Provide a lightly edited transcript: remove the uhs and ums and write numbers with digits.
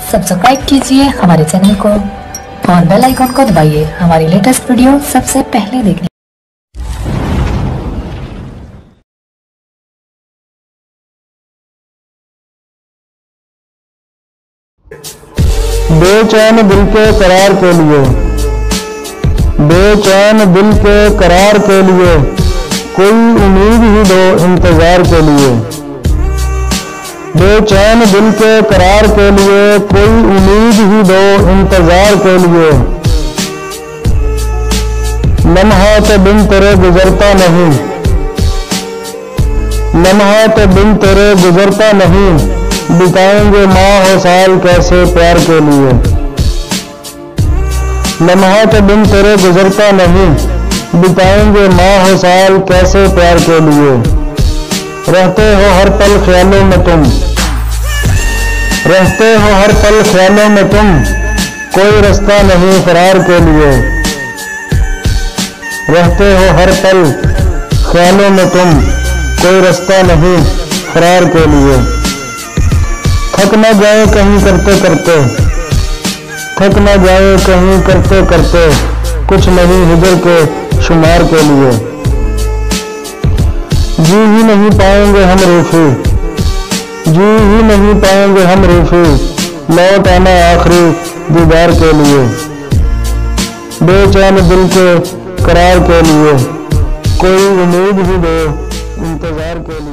Subscribe कीजिए हमारे channel को और बेल आइकन को दबाइए हमारी लेटेस्ट वीडियो सबसे पहले देखने। बेचैन दिल के करार के लिए, बेचैन दिल के करार के लिए कोई उम्मीद ही दो इंतजार के लिए। बेचैन दिल के करार के लिए कोई उम्मीद ही दो इंतजार के लिए। लम्हा तो बिन तेरे गुजरता नहीं, लम्हा तो बिन तेरे गुजरता नहीं, बिताएंगे माह और साल कैसे प्यार के लिए। लम्हा तो बिन तेरे गुजरता नहीं, बिताएंगे माह और साल कैसे प्यार के लिए। रहते हो हर पल ख्यालों में तुम, रहते हो हर पल ख्यालों में तुम, कोई रास्ता नहीं फरार के लिए। रहते हो हर पल ख्यालों में तुम, कोई रास्ता नहीं फरार के लिए। थक न जाए कहीं करते करते, थक न जाए कहीं करते करते, कुछ नहीं हिजर के शुमार के लिए। जी ही नहीं पाएंगे हम रूफी, जी ही नहीं पाएंगे हम रूफी, लौट आना आखिरी दीदार के लिए। बेचैन दिल के करार के लिए कोई उम्मीद ही दो इंतजार के लिए।